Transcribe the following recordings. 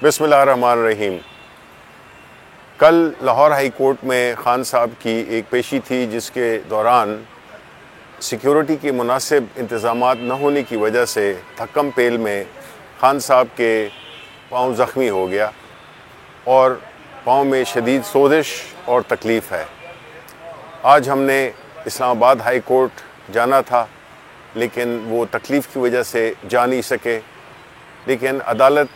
बिस्मिल्लाहिर्रहमानिर्रहीम। कल Lahore high court में खान साहब की एक पेशी थी जिसके दौरान सिक्योरिटी के मुनासिब इंतज़ामात न होने की वजह से थक्कम पेल में खान साहब के पाँव ज़ख्मी हो गया और पाँव में शदीद सोजिश और तकलीफ़ है। आज हमने इस्लामाबाद हाई कोर्ट जाना था लेकिन वो तकलीफ़ की वजह से जा नहीं सके, लेकिन अदालत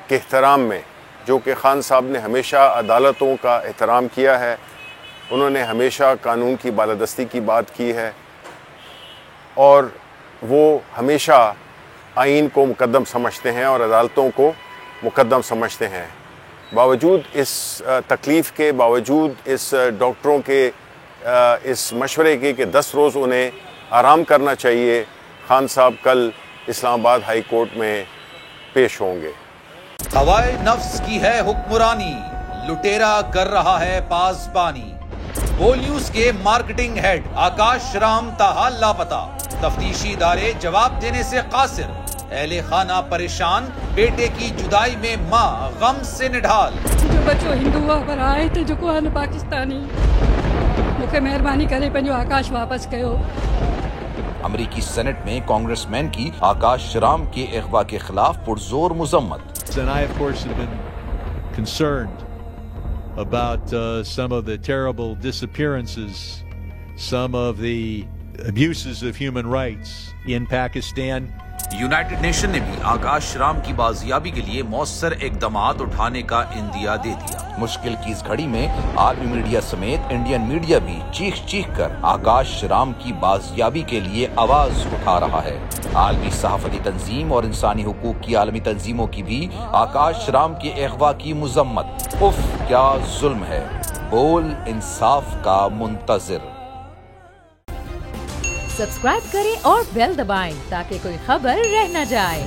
के एहतराम में, जो कि खान साहब ने हमेशा अदालतों का एहतराम किया है, उन्होंने हमेशा कानून की बालादस्ती की बात की है और वो हमेशा आइन को मुकद्दम समझते हैं और अदालतों को मुकद्दम समझते हैं। बावजूद इस तकलीफ़ के, बावजूद इस डॉक्टरों के इस मशवरे के कि 10 रोज़ उन्हें आराम करना चाहिए, खान साहब कल इस्लामाबाद हाई कोर्ट में पेश होंगे। हवाए नफ्स की है हुक्मरानी, लुटेरा कर रहा है पासबानी। बोल न्यूज के मार्केटिंग हेड आकाश राम ताहा लापता, तफ्तीशी इदारे जवाब देने से कासिर। अहले खाना परेशान, बेटे की जुदाई में माँ गम से निढाल। जो बच्चो हिंदू हुआ पर आए थे जो को पाकिस्तानी, मुझे मेहरबानी करे पंहिंजो आकाश वापस कयो। अमरीकी सेनेट में कांग्रेसमैन की आकाश राम के अगवा के खिलाफ पुरजोर मुजम्मत। And I, of course, have been concerned about some of the terrible disappearances, some of the abuses of human rights in Pakistan. United nation ने भी आकाश राम की बाजियाबी के लिए मौसर इकदामात उठाने का इंदिया दे दिया। मुश्किल की इस घड़ी में आर्मी मीडिया समेत इंडियन मीडिया भी चीख चीख कर आकाश राम की बाजियाबी के लिए आवाज उठा रहा है। आलमी सहाफती तंजीम और इंसानी हुकूक की आलमी तंजीमों की भी आकाश राम के अगवा की मुजम्मत। उफ क्या जुल्म है, बोल इंसाफ का मुंतजिर। सब्सक्राइब करें और बेल दबाएं ताकि कोई खबर रह न जाए।